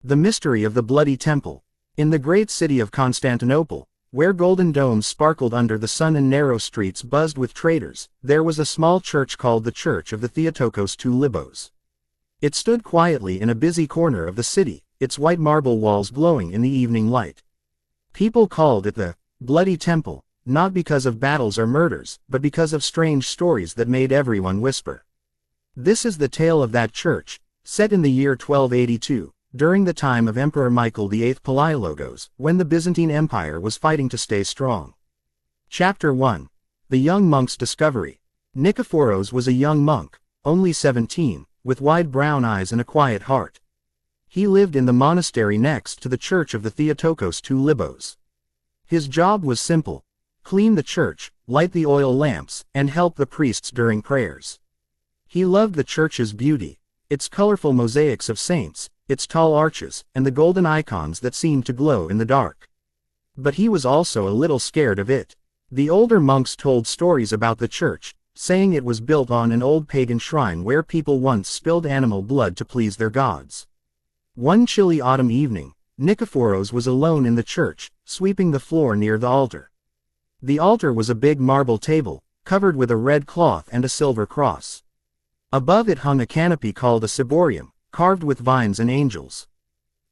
The mystery of the Bloody Temple. In the great city of Constantinople, where golden domes sparkled under the sun and narrow streets buzzed with traders, there was a small church called the Church of the Theotokos two Libos. It stood quietly in a busy corner of the city, its white marble walls glowing in the evening light. People called it the Bloody Temple, not because of battles or murders, but because of strange stories that made everyone whisper. This is the tale of that church, set in the year 1282. During the time of Emperor Michael VIII Palaiologos, when the Byzantine Empire was fighting to stay strong. Chapter 1. The Young Monk's Discovery. Nikephoros was a young monk, only 17, with wide brown eyes and a quiet heart. He lived in the monastery next to the Church of the Theotokos two Libos. His job was simple: clean the church, light the oil lamps, and help the priests during prayers. He loved the church's beauty, its colorful mosaics of saints, its tall arches, and the golden icons that seemed to glow in the dark. But he was also a little scared of it. The older monks told stories about the church, saying it was built on an old pagan shrine where people once spilled animal blood to please their gods. One chilly autumn evening, Nikephoros was alone in the church, sweeping the floor near the altar. The altar was a big marble table, covered with a red cloth and a silver cross. Above it hung a canopy called a ciborium, carved with vines and angels.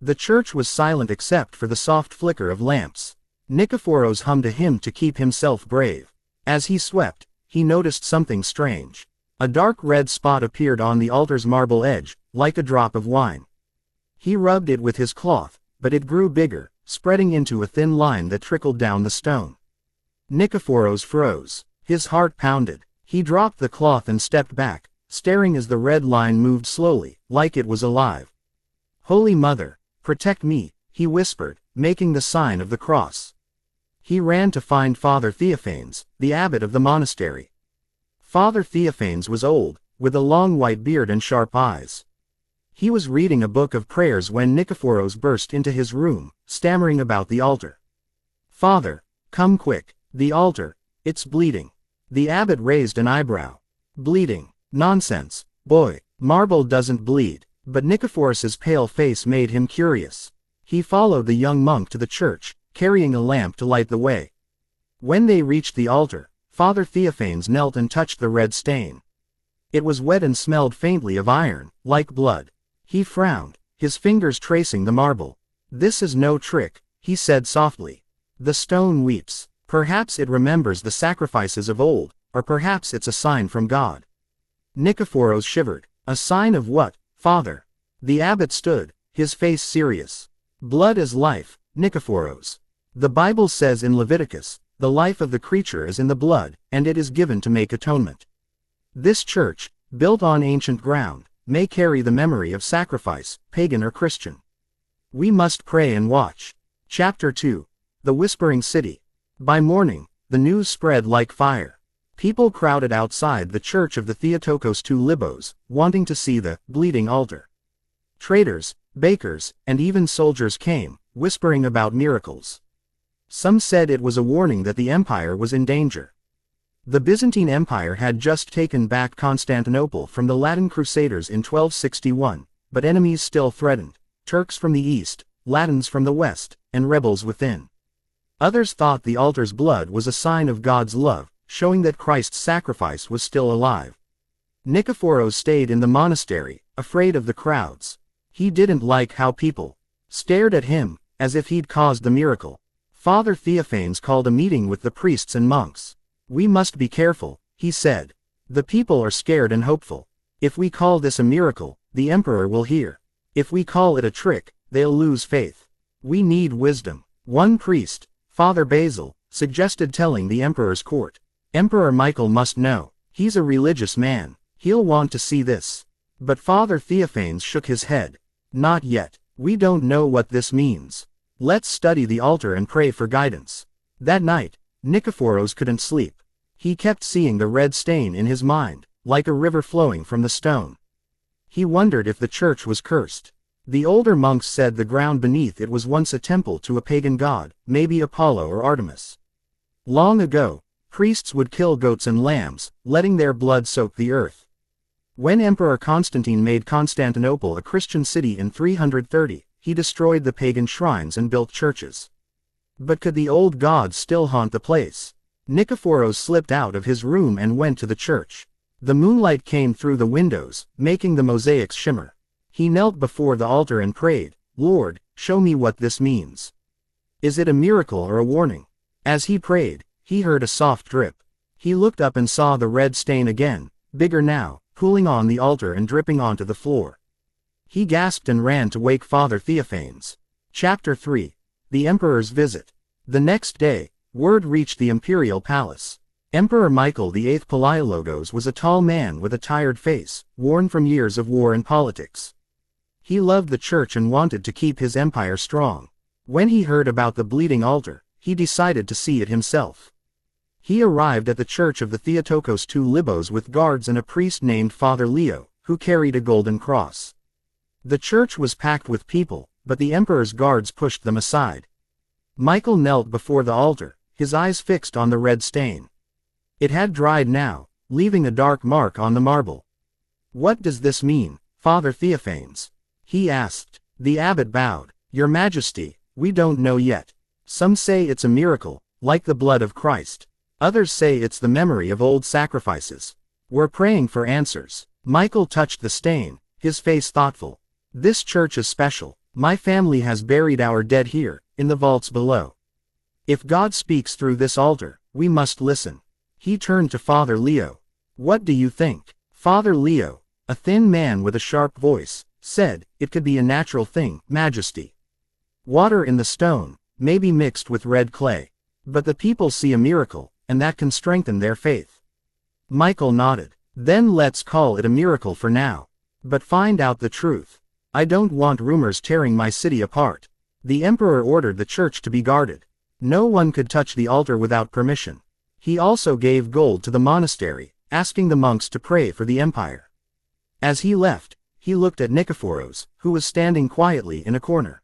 The church was silent except for the soft flicker of lamps. Nikephoros hummed a hymn to keep himself brave. As he swept, he noticed something strange. A dark red spot appeared on the altar's marble edge, like a drop of wine. He rubbed it with his cloth, but it grew bigger, spreading into a thin line that trickled down the stone. Nikephoros froze. His heart pounded. He dropped the cloth and stepped back, staring as the red line moved slowly, like it was alive. "Holy Mother, protect me," he whispered, making the sign of the cross. He ran to find Father Theophanes, the abbot of the monastery. Father Theophanes was old, with a long white beard and sharp eyes. He was reading a book of prayers when Nikephoros burst into his room, stammering about the altar. "Father, come quick, the altar, it's bleeding." The abbot raised an eyebrow. "Bleeding? Nonsense, boy, marble doesn't bleed." But Nikephoros' pale face made him curious. He followed the young monk to the church, carrying a lamp to light the way. When they reached the altar, Father Theophanes knelt and touched the red stain. It was wet and smelled faintly of iron, like blood. He frowned, his fingers tracing the marble. "This is no trick," he said softly. "The stone weeps. Perhaps it remembers the sacrifices of old, or perhaps it's a sign from God." Nikephoros shivered. "A sign of what, Father?" The abbot stood, his face serious. "Blood is life, Nikephoros. The Bible says in Leviticus, the life of the creature is in the blood, and it is given to make atonement. This church, built on ancient ground, may carry the memory of sacrifice, pagan or Christian. We must pray and watch." Chapter 2. The Whispering City. By morning, the news spread like fire. People crowded outside the Church of the Theotokos two Libos, wanting to see the bleeding altar. Traders, bakers, and even soldiers came, whispering about miracles. Some said it was a warning that the empire was in danger. The Byzantine Empire had just taken back Constantinople from the Latin Crusaders in 1261, but enemies still threatened: Turks from the east, Latins from the west, and rebels within. Others thought the altar's blood was a sign of God's love, showing that Christ's sacrifice was still alive. Nikephoros stayed in the monastery, afraid of the crowds. He didn't like how people stared at him, as if he'd caused the miracle. Father Theophanes called a meeting with the priests and monks. "We must be careful," he said. "The people are scared and hopeful. If we call this a miracle, the emperor will hear. If we call it a trick, they'll lose faith. We need wisdom." One priest, Father Basil, suggested telling the emperor's court. "Emperor Michael must know. He's a religious man. He'll want to see this." But Father Theophanes shook his head. "Not yet. We don't know what this means. Let's study the altar and pray for guidance." That night, Nikephoros couldn't sleep. He kept seeing the red stain in his mind, like a river flowing from the stone. He wondered if the church was cursed. The older monks said the ground beneath it was once a temple to a pagan god, maybe Apollo or Artemis. Long ago, priests would kill goats and lambs, letting their blood soak the earth. When Emperor Constantine made Constantinople a Christian city in 330, he destroyed the pagan shrines and built churches. But could the old gods still haunt the place? Nikephoros slipped out of his room and went to the church. The moonlight came through the windows, making the mosaics shimmer. He knelt before the altar and prayed, "Lord, show me what this means. Is it a miracle or a warning?" As he prayed, he heard a soft drip. He looked up and saw the red stain again, bigger now, pooling on the altar and dripping onto the floor. He gasped and ran to wake Father Theophanes. Chapter 3. The Emperor's Visit. The next day, word reached the imperial palace. Emperor Michael VIII Palaiologos was a tall man with a tired face, worn from years of war and politics. He loved the church and wanted to keep his empire strong. When he heard about the bleeding altar, he decided to see it himself. He arrived at the church of the Theotokos II Libos with guards and a priest named Father Leo, who carried a golden cross. The church was packed with people, but the emperor's guards pushed them aside. Michael knelt before the altar, his eyes fixed on the red stain. It had dried now, leaving a dark mark on the marble. "What does this mean, Father Theophanes?" he asked. The abbot bowed. "Your Majesty, we don't know yet. Some say it's a miracle, like the blood of Christ. Others say it's the memory of old sacrifices. We're praying for answers." Michael touched the stain, his face thoughtful. "This church is special. My family has buried our dead here, in the vaults below. If God speaks through this altar, we must listen." He turned to Father Leo. "What do you think?" Father Leo, a thin man with a sharp voice, said, "It could be a natural thing, Majesty. Water in the stone, maybe mixed with red clay. But the people see a miracle, and that can strengthen their faith." Michael nodded. "Then let's call it a miracle for now. But find out the truth. I don't want rumors tearing my city apart." The emperor ordered the church to be guarded. No one could touch the altar without permission. He also gave gold to the monastery, asking the monks to pray for the empire. As he left, he looked at Nikephoros, who was standing quietly in a corner.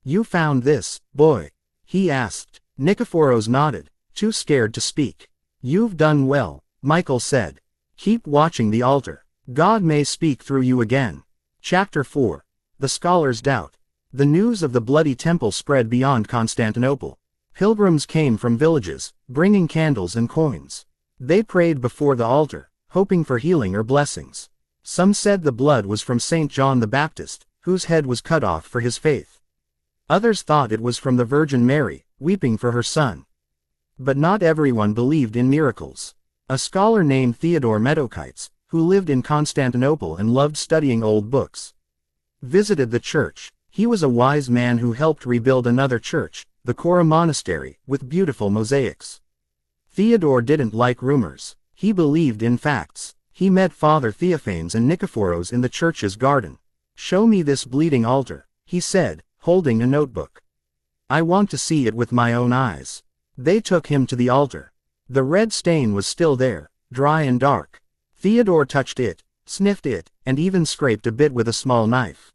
"You found this, boy?" he asked. Nikephoros nodded, too scared to speak. "You've done well," Michael said. "Keep watching the altar. God may speak through you again." Chapter 4. The Scholar's Doubt. The news of the bloody temple spread beyond Constantinople. Pilgrims came from villages, bringing candles and coins. They prayed before the altar, hoping for healing or blessings. Some said the blood was from Saint John the Baptist, whose head was cut off for his faith. Others thought it was from the Virgin Mary, weeping for her son. But not everyone believed in miracles. A scholar named Theodore Medokites, who lived in Constantinople and loved studying old books, visited the church. He was a wise man who helped rebuild another church, the Kora Monastery, with beautiful mosaics. Theodore didn't like rumors. He believed in facts. He met Father Theophanes and Nikephoros in the church's garden. "Show me this bleeding altar," he said, holding a notebook. "I want to see it with my own eyes." They took him to the altar. The red stain was still there, dry and dark. Theodore touched it, sniffed it, and even scraped a bit with a small knife.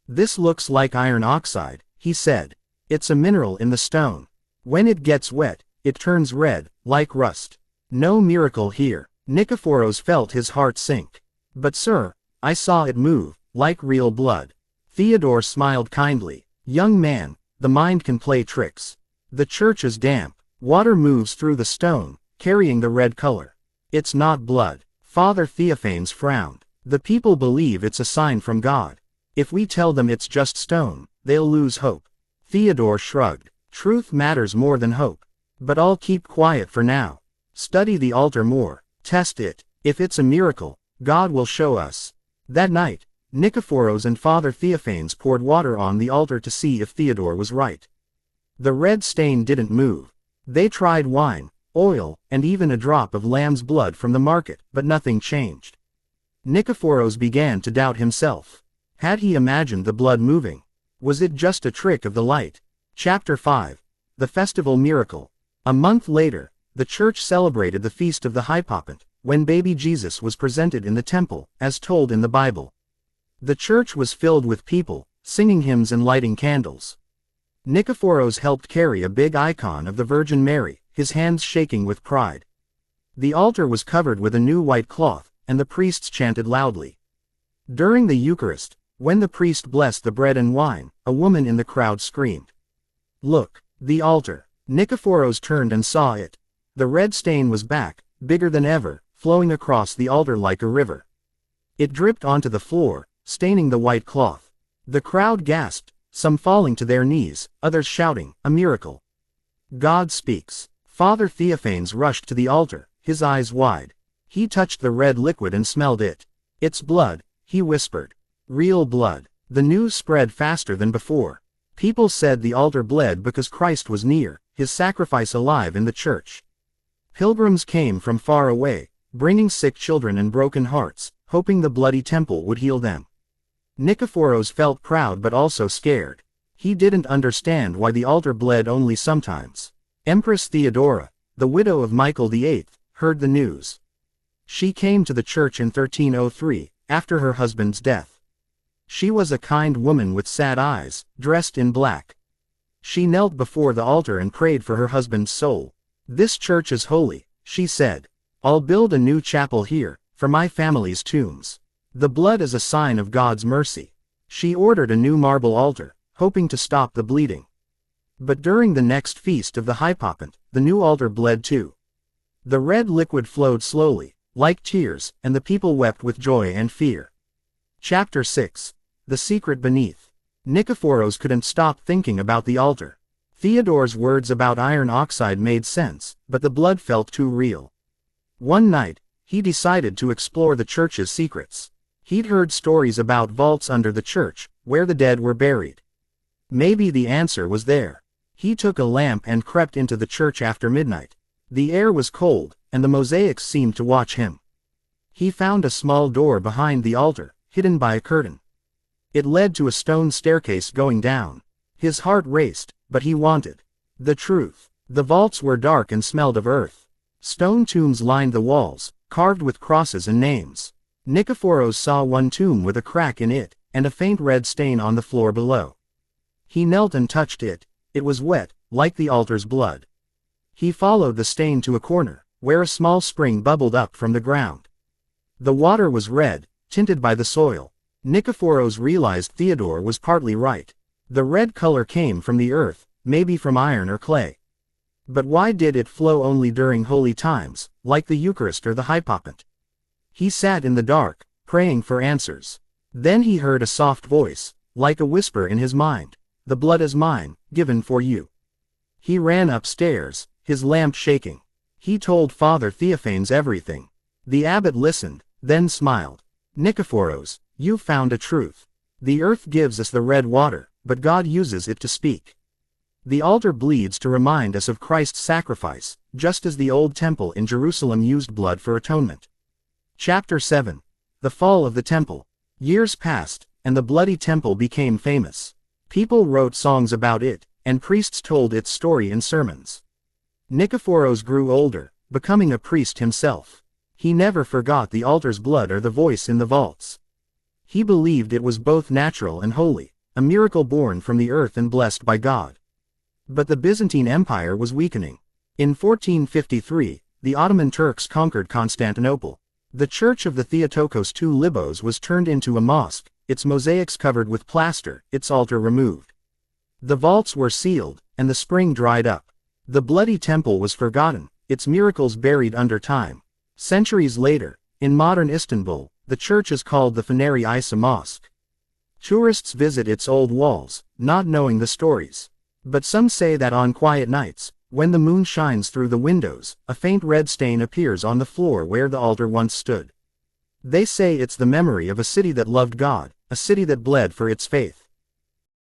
"This looks like iron oxide," he said. "It's a mineral in the stone. When it gets wet, it turns red, like rust. No miracle here." Nikephoros felt his heart sink. "But sir, I saw it move, like real blood." Theodore smiled kindly. "Young man, the mind can play tricks. The church is damp. Water moves through the stone, carrying the red color. It's not blood." Father Theophanes frowned. "The people believe it's a sign from God. If we tell them it's just stone, they'll lose hope." Theodore shrugged. "Truth matters more than hope. But I'll keep quiet for now. Study the altar more. Test it. If it's a miracle, God will show us." That night, Nikephoros and Father Theophanes poured water on the altar to see if Theodore was right. The red stain didn't move. They tried wine, oil, and even a drop of lamb's blood from the market, but nothing changed. Nikephoros began to doubt himself. Had he imagined the blood moving? Was it just a trick of the light? Chapter 5. The Festival Miracle. A month later, the church celebrated the Feast of the Hypopant, when baby Jesus was presented in the temple, as told in the Bible. The church was filled with people, singing hymns and lighting candles. Nikephoros helped carry a big icon of the Virgin Mary, his hands shaking with pride. The altar was covered with a new white cloth, and the priests chanted loudly. During the Eucharist, when the priest blessed the bread and wine, a woman in the crowd screamed. "Look, the altar!" Nikephoros turned and saw it. The red stain was back, bigger than ever, flowing across the altar like a river. It dripped onto the floor, staining the white cloth. The crowd gasped, some falling to their knees, others shouting, "A miracle! God speaks!" Father Theophanes rushed to the altar, his eyes wide. He touched the red liquid and smelled it. "It's blood," he whispered. "Real blood." The news spread faster than before. People said the altar bled because Christ was near, his sacrifice alive in the church. Pilgrims came from far away, bringing sick children and broken hearts, hoping the bloody temple would heal them. Nikephoros felt proud but also scared. He didn't understand why the altar bled only sometimes. Empress Theodora, the widow of Michael VIII, heard the news. She came to the church in 1303, after her husband's death. She was a kind woman with sad eyes, dressed in black. She knelt before the altar and prayed for her husband's soul. "This church is holy," she said. "I'll build a new chapel here, for my family's tombs. The blood is a sign of God's mercy." She ordered a new marble altar, hoping to stop the bleeding. But during the next feast of the Hypopont, the new altar bled too. The red liquid flowed slowly, like tears, and the people wept with joy and fear. Chapter 6. The Secret Beneath. Nikephoros couldn't stop thinking about the altar. Theodore's words about iron oxide made sense, but the blood felt too real. One night, he decided to explore the church's secrets. He'd heard stories about vaults under the church, where the dead were buried. Maybe the answer was there. He took a lamp and crept into the church after midnight. The air was cold, and the mosaics seemed to watch him. He found a small door behind the altar, hidden by a curtain. It led to a stone staircase going down. His heart raced, but he wanted the truth. The vaults were dark and smelled of earth. Stone tombs lined the walls, carved with crosses and names. Nikephoros saw one tomb with a crack in it, and a faint red stain on the floor below. He knelt and touched it. It was wet, like the altar's blood. He followed the stain to a corner, where a small spring bubbled up from the ground. The water was red, tinted by the soil. Nikephoros realized Theodore was partly right. The red color came from the earth, maybe from iron or clay. But why did it flow only during holy times, like the Eucharist or the Hypopont? He sat in the dark, praying for answers. Then he heard a soft voice, like a whisper in his mind. "The blood is mine, given for you." He ran upstairs, his lamp shaking. He told Father Theophanes everything. The abbot listened, then smiled. "Nikephoros, you found a truth. The earth gives us the red water, but God uses it to speak. The altar bleeds to remind us of Christ's sacrifice, just as the old temple in Jerusalem used blood for atonement." Chapter 7. The Fall of the Temple. Years passed, and the bloody temple became famous. People wrote songs about it, and priests told its story in sermons. Nikephoros grew older, becoming a priest himself. He never forgot the altar's blood or the voice in the vaults. He believed it was both natural and holy, a miracle born from the earth and blessed by God. But the Byzantine Empire was weakening. In 1453, the Ottoman Turks conquered Constantinople. The Church of the Theotokos II Libos was turned into a mosque, its mosaics covered with plaster, its altar removed. The vaults were sealed, and the spring dried up. The bloody temple was forgotten, its miracles buried under time. Centuries later, in modern Istanbul, the church is called the Feneri Isa Mosque. Tourists visit its old walls, not knowing the stories. But some say that on quiet nights, when the moon shines through the windows, a faint red stain appears on the floor where the altar once stood. They say it's the memory of a city that loved God, a city that bled for its faith.